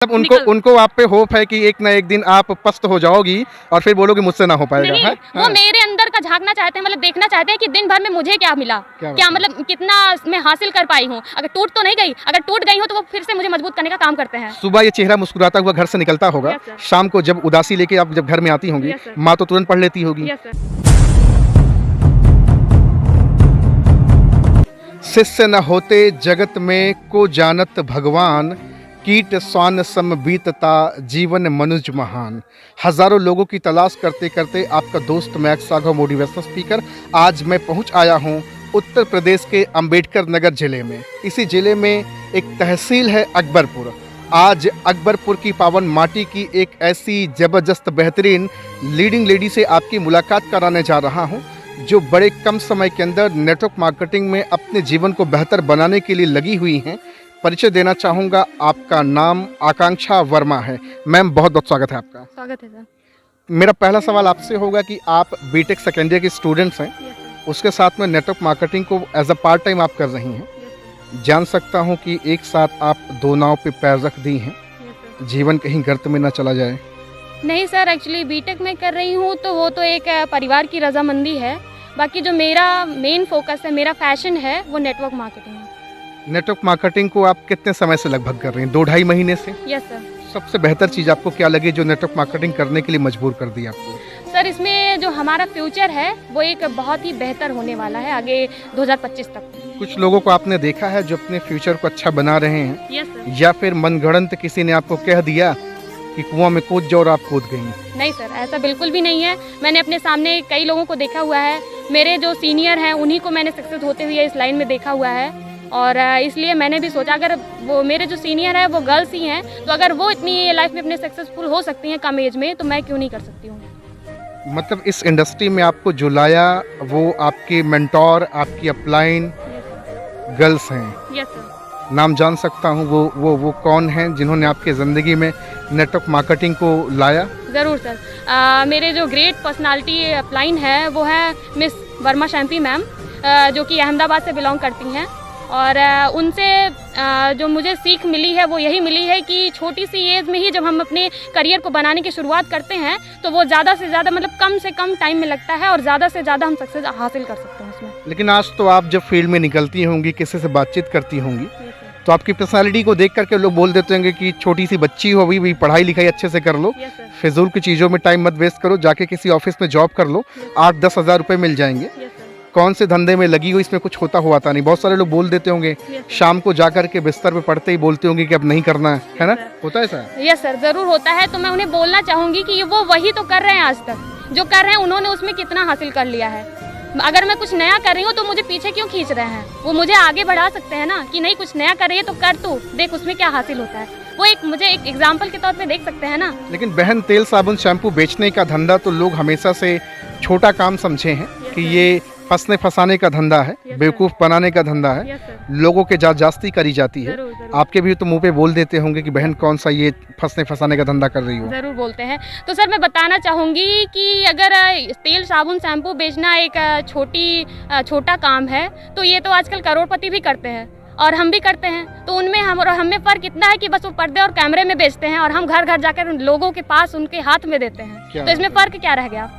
मतलब उनको आप पे होप है कि एक ना एक दिन आप पस्त हो जाओगी और फिर बोलोगे मुझसे ना हो पाएगा। नहीं, है? वो मेरे अंदर का झांकना चाहते हैं, मतलब देखना चाहते हैं कि दिन भर में मुझे क्या मिला, क्या मतलब कितना मैं हासिल कर पाई हूँ। अगर टूट तो नहीं गई, अगर टूट गई हूँ तो वो फिर से मुझे मजबूत करने का काम करते हैं। सुबह ये चेहरा मुस्कुराता हुआ घर से निकलता होगा, शाम को जब उदासी लेके आप जब घर में आती होंगी, माँ तो तुरंत पढ़ लेती होगी। शिष्य न होते जगत में को जानत भगवान, कीट स्वान सम बीतता जीवन मनुज महान। हजारों लोगों की तलाश करते करते आपका दोस्त मैक्स साघव मोटिवेशनल स्पीकर आज मैं पहुंच आया हूं उत्तर प्रदेश के अंबेडकर नगर जिले में। इसी जिले में एक तहसील है अकबरपुर। आज अकबरपुर की पावन माटी की एक ऐसी जबरदस्त बेहतरीन लीडिंग लेडी से आपकी मुलाकात कराने जा रहा हूं, जो बड़े कम समय के अंदर नेटवर्क मार्केटिंग में अपने जीवन को बेहतर बनाने के लिए लगी हुई हैं। परिचय देना चाहूँगा, आपका नाम आकांक्षा वर्मा है। मैम बहुत बहुत स्वागत है आपका। स्वागत है सर। मेरा पहला सवाल आपसे होगा कि आप बीटेक सेकेंड ईयर के स्टूडेंट्स हैं, उसके साथ में नेटवर्क मार्केटिंग को एज अ पार्ट टाइम आप कर रही हैं। जान सकता हूं कि एक साथ आप दो नाव पे पैर रख दी हैं, जीवन कहीं गर्त में ना चला जाए। नहीं सर, एक्चुअली बीटेक में कर रही हूँ तो वो तो एक परिवार की रजामंदी है। बाकी जो मेरा मेन फोकस है, मेरा पैशन है, वो नेटवर्क मार्केटिंग है। नेटवर्क मार्केटिंग को आप कितने समय से लगभग कर रही हैं? 2-2.5 महीने से? Yes sir. सबसे बेहतर चीज़ आपको क्या लगी जो नेटवर्क मार्केटिंग करने के लिए मजबूर कर दी आपको? सर, इसमें जो हमारा फ्यूचर है वो एक बहुत ही बेहतर होने वाला है आगे 2025 तक। कुछ लोगों को आपने देखा है जो अपने फ्यूचर को अच्छा बना रहे हैं, यस सर। या फिर मनगढ़ंत किसी ने आपको कह दिया कि कुआं में कूद जाओ और आप कूद गई? नहीं सर, ऐसा बिल्कुल भी नहीं है। मैंने अपने सामने कई लोगों को देखा हुआ है। मेरे जो सीनियर हैं उन्हीं को मैंने सक्सेस होते हुए इस लाइन में देखा हुआ है, और इसलिए मैंने भी सोचा अगर वो मेरे जो सीनियर है वो गर्ल्स ही हैं, तो अगर वो इतनी लाइफ में अपने सक्सेसफुल हो सकती हैं कम एज में, तो मैं क्यों नहीं कर सकती हूँ। मतलब इस इंडस्ट्री में आपको जो लाया वो आपके मेंटोर, आपकी अपलाइन गर्ल्स हैं। Yes sir. नाम जान सकता हूँ वो कौन हैं जिन्होंने आपके ज़िंदगी में नेटवर्क मार्केटिंग को लाया? ज़रूर सर। मेरे जो ग्रेट पर्सनालिटी अपलाइन है वो है मिस वर्मा शैम्पी मैम, जो कि अहमदाबाद से बिलोंग करती हैं। और उनसे जो मुझे सीख मिली है वो यही मिली है कि छोटी सी एज में ही जब हम अपने करियर को बनाने की शुरुआत करते हैं तो वो ज़्यादा से ज़्यादा मतलब कम से कम टाइम में लगता है और ज़्यादा से ज़्यादा हम सक्सेस हासिल कर सकते हैं उसमें। लेकिन आज तो आप जब फील्ड में निकलती होंगी, किसी से बातचीत करती होंगी, तो आपकी पर्सनालिटी को देख करके लोग बोल देते होंगे कि छोटी सी बच्ची हो, अभी पढ़ाई लिखाई अच्छे से कर लो, फिजूल की चीज़ों में टाइम मत वेस्ट करो, जाके किसी ऑफिस में जॉब कर लो, 8-10 हज़ार रुपये मिल जाएंगे। कौन से धंधे में लगी हो, इसमें कुछ होता हुआ था नहीं। बहुत सारे लोग बोल देते होंगे, शाम को जाकर के बिस्तर पे पड़ते ही बोलते होंगे कि अब नहीं करना है ना? होता है ऐसा? यस सर, ज़रूर होता है। तो मैं उन्हें बोलना चाहूँगी कि वो वही तो कर रहे हैं, आज तक जो कर रहे हैं उन्होंने उसमें कितना हासिल कर लिया है। अगर मैं कुछ नया कर रही हूँ तो मुझे पीछे क्यों खींच रहे हैं? वो मुझे आगे बढ़ा सकते हैं ना, कि नहीं कुछ नया कर रही है तो कर तू, देख उसमें क्या हासिल होता है। वो मुझे एक एग्जाम्पल के तौर पे देख सकते हैं ना। लेकिन बहन, तेल साबुन शैम्पू बेचने का धंधा तो लोग हमेशा से छोटा काम समझे हैं कि ये फंसने फंसाने का धंधा है, बेवकूफ़ बनाने का धंधा है, लोगों के जास्ती करी जाती है। आपके भी तो मुंह पे बोल देते होंगे कि बहन कौन सा ये फंसने फंसाने का धंधा कर रही हो। ज़रूर बोलते हैं। तो सर मैं बताना चाहूँगी कि अगर तेल साबुन शैम्पू बेचना एक छोटा काम है तो ये तो आजकल करोड़पति भी करते हैं और हम भी करते हैं। तो उनमें हम और हमें फ़र्क इतना है कि बस वो पर्दे और कैमरे में बेचते हैं और हम घर घर जाकर लोगों के पास उनके हाथ में देते हैं। तो इसमें फ़र्क क्या रह गया?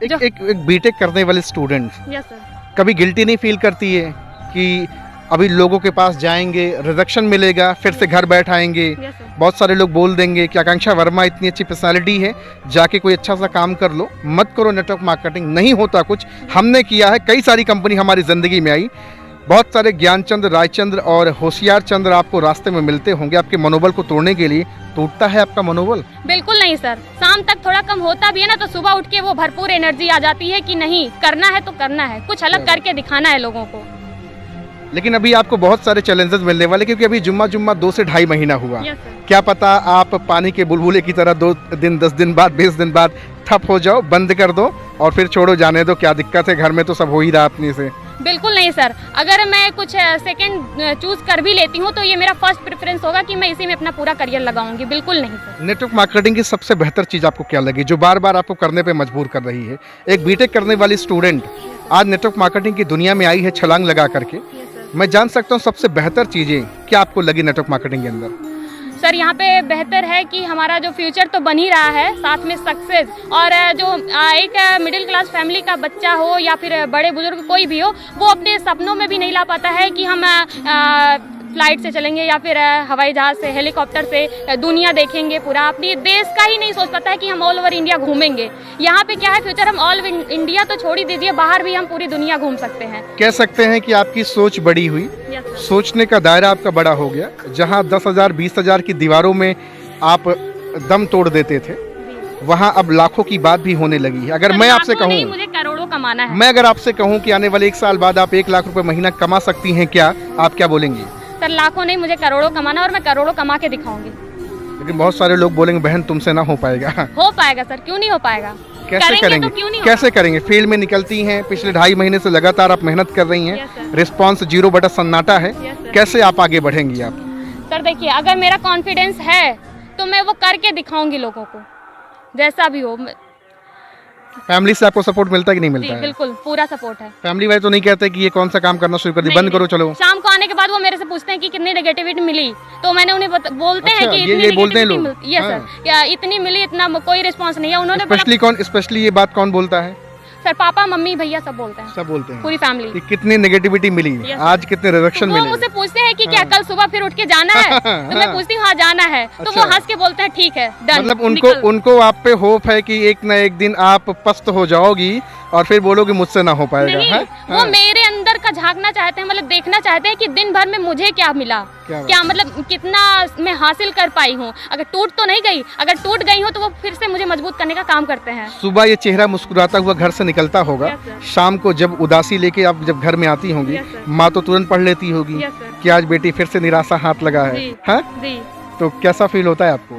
एक बीटेक करने वाले स्टूडेंट यस सर, कभी गिल्टी नहीं फील करती है कि अभी लोगों के पास जाएंगे, रिजेक्शन मिलेगा, फिर से घर बैठ आएंगे, बहुत सारे लोग बोल देंगे कि आकांक्षा वर्मा इतनी अच्छी पर्सनालिटी है, जाके कोई अच्छा सा काम कर लो, मत करो नेटवर्क मार्केटिंग, नहीं होता कुछ। हमने किया है, कई सारी कंपनी हमारी ज़िंदगी में आई, बहुत सारे ज्ञानचंद्र, रायचंद्र और होशियार चंद्र आपको रास्ते में मिलते होंगे आपके मनोबल को तोड़ने के लिए। टूटता है आपका मनोबल? बिल्कुल नहीं सर, शाम तक थोड़ा कम होता भी है ना, तो सुबह उठ के वो भरपूर एनर्जी आ जाती है कि नहीं करना है तो करना है, कुछ अलग करके दिखाना है लोगों को। लेकिन अभी आपको बहुत सारे चैलेंजेस मिलने वाले, क्योंकि अभी जुम्मा 2 से 2.5 महीना हुआ। क्या पता आप पानी के बुलबुले की तरह 2 दिन, 10 दिन बाद, 20 दिन बाद ठप हो जाओ, बंद कर दो और फिर छोड़ो, जाने दो, क्या दिक्कत है, घर में तो सब हो ही रहा अपने से। बिल्कुल नहीं सर, अगर मैं कुछ सेकंड चूज कर भी लेती हूँ तो ये मेरा फर्स्ट प्रेफरेंस होगा कि मैं इसी में अपना पूरा करियर लगाऊंगी। बिल्कुल नहीं सर। नेटवर्क मार्केटिंग की सबसे बेहतर चीज़ आपको क्या लगी जो बार बार आपको करने पे मजबूर कर रही है? एक बीटेक करने वाली स्टूडेंट आज नेटवर्क मार्केटिंग की दुनिया में आई है छलांग लगा करके। मैं जान सकता हूँ सबसे बेहतर चीज़ें क्या आपको लगी नेटवर्क मार्केटिंग के अंदर? सर यहाँ पे बेहतर है कि हमारा जो फ्यूचर तो बन ही रहा है, साथ में सक्सेस, और जो एक मिडिल क्लास फैमिली का बच्चा हो या फिर बड़े बुजुर्ग कोई भी हो, वो अपने सपनों में भी नहीं ला पाता है कि हम फ्लाइट से चलेंगे या फिर हवाई जहाज़ से, हेलीकॉप्टर से दुनिया देखेंगे पूरा, अपनी देश का ही नहीं सोच पाता है कि हम ऑल ओवर इंडिया घूमेंगे। यहाँ पे क्या है फ्यूचर, हम ऑल इंडिया तो छोड़ ही दीजिए, बाहर भी हम पूरी दुनिया घूम सकते हैं। कह सकते हैं कि आपकी सोच बड़ी हुई, सोचने का दायरा आपका बड़ा हो गया। जहाँ 10,000 20,000 की दीवारों में आप दम तोड़ देते थे, वहाँ अब लाखों की बात भी होने लगी है। अगर मैं आपसे कहूँ, मुझे करोड़ों कमाना है। मैं अगर आपसे कहूँ कि आने वाले 1 साल बाद आप 1 लाख रुपए महीना कमा सकती हैं क्या, आप क्या बोलेंगी? सर लाखों नहीं, मुझे करोड़ों कमाना, और मैं करोड़ों कमा के दिखाऊंगी। लेकिन बहुत सारे लोग बोलेंगे बहन तुमसे ना हो पाएगा। हो पाएगा सर, क्यों नहीं हो पाएगा? कैसे करेंगे? तो क्यों नहीं कैसे करेंगे? फील्ड में निकलती हैं, पिछले 2.5 महीने से लगातार आप मेहनत कर रही हैं, Yes, sir. रिस्पांस 0 बटा सन्नाटा है। Yes, sir. कैसे आप आगे बढ़ेंगी? आप सर देखिए, अगर मेरा कॉन्फिडेंस है तो मैं वो करके दिखाऊंगी लोगों को, जैसा भी हो। फैमिली से आपको सपोर्ट मिलता है कि नहीं मिलता जी है? बिल्कुल, पूरा सपोर्ट है। फैमिली वाले तो नहीं कहते कि ये कौन सा काम करना शुरू कर दी, बंद करो चलो? शाम को आने के बाद वो मेरे से पूछते हैं कि कितनी नेगेटिविटी मिली, तो मैंने उन्हें बोलते हैं कि ये बोलते हैं लोग? ये सर, या इतनी मिली, इतना कोई रिस्पांस नहीं है। उन्होंने स्पेशली ये बात कौन बोलता है? सर पापा मम्मी भैया सब बोलते हैं, सब बोलते हैं, पूरी फैमिली। कि कितनी नेगेटिविटी मिली, आज कितने रिडक्शन तो मिले। वो मुझसे पूछते हैं कि क्या कल सुबह फिर उठ के जाना है? तो मैं पूछती हूँ हाँ जाना है, तो वो हंस के बोलते हैं ठीक है डन। मतलब उनको आप पे होप है कि एक ना एक दिन आप पस्त हो जाओगी और फिर बोलोगे मुझसे ना हो पाएगा। नहीं, वो मेरे अंदर का झांकना चाहते हैं, मतलब देखना चाहते हैं कि दिन भर में मुझे क्या मिला, क्या मतलब कितना मैं हासिल कर पाई हूँ। अगर टूट तो नहीं गई, अगर टूट गई हूँ तो वो फिर से मुझे मजबूत करने का काम करते हैं। सुबह ये चेहरा मुस्कुराता हुआ घर से निकलता होगा, शाम को जब उदासी लेके आप जब घर में आती होंगी, माँ तो तुरंत पढ़ लेती होगी कि आज बेटी फिर से निराशा हाथ लगा है, हाँ? तो कैसा फील होता है आपको?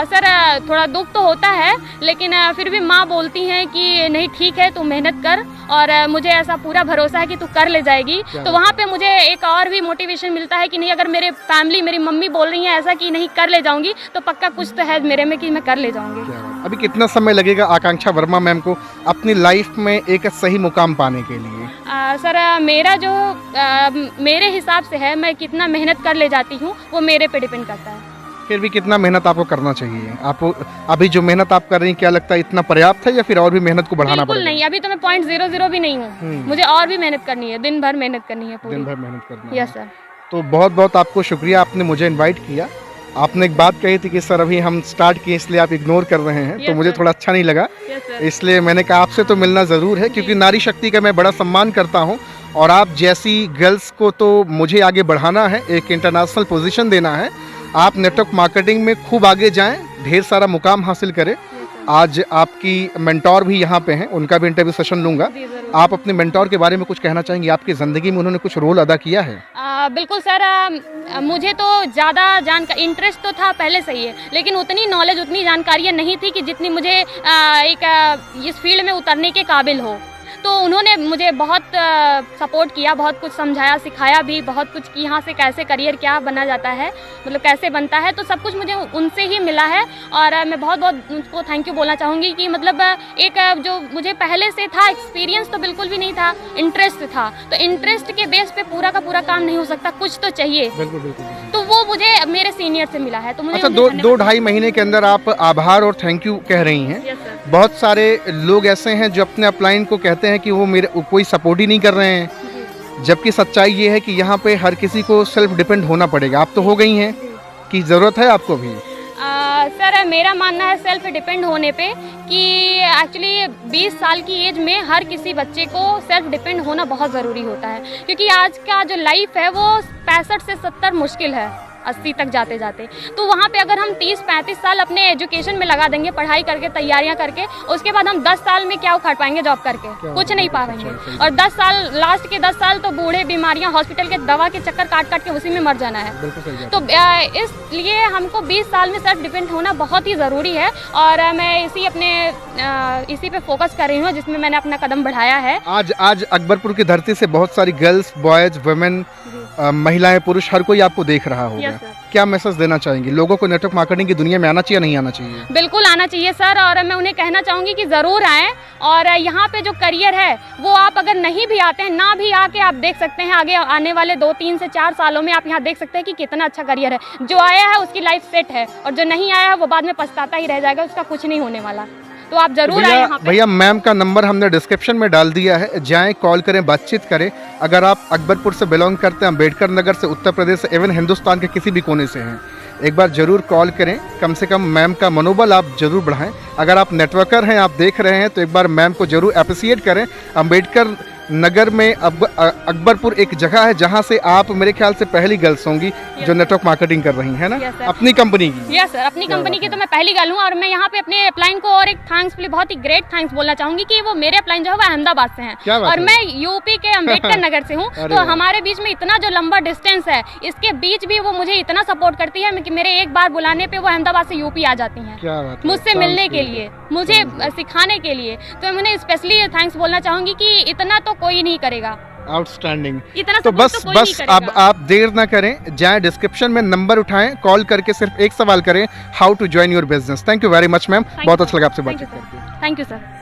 सर थोड़ा दुख तो होता है, लेकिन फिर भी माँ बोलती हैं कि नहीं ठीक है, तू मेहनत कर, और मुझे ऐसा पूरा भरोसा है कि तू कर ले जाएगी। तो वहाँ पे मुझे एक और भी मोटिवेशन मिलता है कि नहीं, अगर मेरे फैमिली मेरी मम्मी बोल रही है ऐसा कि नहीं कर ले जाऊंगी, तो पक्का कुछ तो है मेरे में कि मैं कर ले जाऊंगी। अभी कितना समय लगेगा आकांक्षा वर्मा मैम को अपनी लाइफ में एक सही मुकाम पाने के लिए? सर मेरा जो मेरे हिसाब से है, मैं कितना मेहनत कर ले जाती हूँ वो मेरे पे डिपेंड करता है। फिर भी कितना मेहनत आपको करना चाहिए? आपको अभी जो मेहनत आप कर रही हैं क्या लगता है इतना पर्याप्त है या फिर और भी मेहनत को बढ़ाना पड़ेगा? नहीं, अभी तो मैं 0.00 भी नहीं हूँ, मुझे और भी मेहनत करनी है, दिन भर मेहनत करनी है पूरी। दिन भर मेहनत करनी है। Yes sir. तो बहुत बहुत आपको शुक्रिया, आपने मुझे इन्वाइट किया। आपने एक बात कही थी कि सर अभी हम स्टार्ट किए इसलिए आप इग्नोर कर रहे हैं, तो मुझे थोड़ा अच्छा नहीं लगा, इसलिए मैंने कहा आपसे तो मिलना ज़रूर है, क्योंकि नारी शक्ति का मैं बड़ा सम्मान करता हूँ और आप जैसी गर्ल्स को तो मुझे आगे बढ़ाना है, एक इंटरनेशनल पोजीशन देना है। आप नेटवर्क मार्केटिंग में खूब आगे जाएं, ढेर सारा मुकाम हासिल करें। आज आपकी मेंटोर भी यहाँ पे हैं, उनका भी इंटरव्यू सेशन लूँगा। आप अपने मेंटोर के बारे में कुछ कहना चाहेंगे? आपकी ज़िंदगी में उन्होंने कुछ रोल अदा किया है? बिल्कुल सर, मुझे तो ज़्यादा इंटरेस्ट तो था पहले से ही है, लेकिन उतनी नॉलेज, उतनी जानकारियाँ नहीं थी कि जितनी मुझे इस फील्ड में उतरने के काबिल हो। तो उन्होंने मुझे बहुत सपोर्ट किया, बहुत कुछ समझाया, सिखाया भी बहुत कुछ कि यहाँ से कैसे करियर क्या बना जाता है, मतलब कैसे बनता है, तो सब कुछ मुझे उनसे ही मिला है। और मैं बहुत बहुत उनको थैंक यू बोलना चाहूँगी कि मतलब एक जो मुझे पहले से था, एक्सपीरियंस तो बिल्कुल भी नहीं था, इंटरेस्ट था। तो इंटरेस्ट के बेस पे पूरा का पूरा काम नहीं हो सकता, कुछ तो चाहिए। बिल्कुल बिल्कुल। तो वो मुझे मेरे सीनियर से मिला है। तो मुझे अच्छा, 2-2.5 महीने के अंदर आप आभार और थैंक यू कह रही हैं। बहुत सारे लोग ऐसे हैं जो अपने अपलाइन को कहते हैं कि वो मेरे कोई सपोर्ट ही नहीं कर रहे हैं, जबकि सच्चाई ये है कि यहाँ पे हर किसी को सेल्फ डिपेंड होना पड़ेगा। आप तो हो गई हैं, कि ज़रूरत है आपको भी? सर मेरा मानना है सेल्फ डिपेंड होने पे कि एक्चुअली 20 साल की एज में हर किसी बच्चे को सेल्फ डिपेंड होना बहुत ज़रूरी होता है, क्योंकि आज का जो लाइफ है वो 65 से 70 मुश्किल है, 80 तक जाते जाते। तो वहाँ पे अगर हम 30-35 साल अपने एजुकेशन में लगा देंगे, पढ़ाई करके, तैयारियाँ करके, उसके बाद हम 10 साल में क्या उखाड़ पाएंगे जॉब करके? कुछ नहीं पाएंगे। और 10 साल, लास्ट के 10 साल तो बूढ़े, बीमारियाँ, हॉस्पिटल के दवा के चक्कर काट काट के उसी में मर जाना है। तो इसलिए हमको 20 साल में सेल्फ डिपेंड होना बहुत ही ज़रूरी है, और मैं इसी पे फोकस कर रही हूँ जिसमें मैंने अपना कदम बढ़ाया है। आज अकबरपुर की धरती से बहुत सारी गर्ल्स, बॉयज़, वुमेन, महिलाएं, पुरुष, हर कोई आपको देख रहा होगा। गया। Yes, sir. क्या मैसेज देना चाहेंगी? लोगों को नेटवर्क मार्केटिंग की दुनिया में आना चाहिए, नहीं आना चाहिए? बिल्कुल आना चाहिए सर, और मैं उन्हें कहना चाहूँगी कि ज़रूर आएँ। और यहाँ पे जो करियर है वो आप अगर नहीं भी आते हैं, ना भी आके आप देख सकते हैं आगे आने वाले 2-3 से 4 सालों में आप यहाँ देख सकते हैं कि कितना अच्छा करियर है। जो आया है उसकी लाइफ सेट है, और जो नहीं आया है वो बाद में पछताता ही रह जाएगा, उसका कुछ नहीं होने वाला। तो आप जरूर आए यहाँ पे। भैया मैम का नंबर हमने डिस्क्रिप्शन में डाल दिया है, जाएं, कॉल करें, बातचीत करें। अगर आप अकबरपुर से बिलोंग करते हैं, अम्बेडकर नगर से, उत्तर प्रदेश से, इवन हिंदुस्तान के किसी भी कोने से हैं, एक बार ज़रूर कॉल करें। कम से कम मैम का मनोबल आप ज़रूर बढ़ाएं। अगर आप नेटवर्कर हैं, आप देख रहे हैं, तो एक बार मैम को ज़रूर अप्रिसिएट करें। अम्बेडकर नगर में अकबरपुर एक जगह है जहां से आप मेरे ख्याल से पहली गर्ल्स होंगी जो नेटवर्क मार्केटिंग कर रही हैं ना, Yes, sir. अपनी कंपनी की। यस सर, अपनी कंपनी की तो मैं पहली गर्ल हूँ। और मैं यहाँ पे अपने अपलाइन को और एक थैंक्स के लिए बहुत ही ग्रेट थैंक्स बोलना चाहूँगी कि वो मेरे अपलाइन जो है वो अहमदाबाद से हैं, क्या बात और है? मैं यूपी के अम्बेडकर नगर से हूँ। अरे तो वाह। हमारे बीच में इतना जो लंबा डिस्टेंस है, इसके बीच भी वो मुझे इतना सपोर्ट करती है कि मेरे एक बार बुलाने पे वो अहमदाबाद से यूपी आ जाती हैं क्या बात है? मुझसे मिलने के लिए, मुझे सिखाने के लिए। तो मैं उन्हें स्पेशली थैंक्स बोलना चाहूँगी कि इतना तो कोई नहीं करेगा, आउटस्टैंडिंग। इतना तो support बस तो कोई नहीं बस करेगा। अब आप देर ना करें, जाएं डिस्क्रिप्शन में नंबर उठाएं, कॉल करके सिर्फ एक सवाल करें, how to join your business. Thank you very much ma'am, बहुत अच्छा लगा आपसे बातचीत करके। Thank you sir.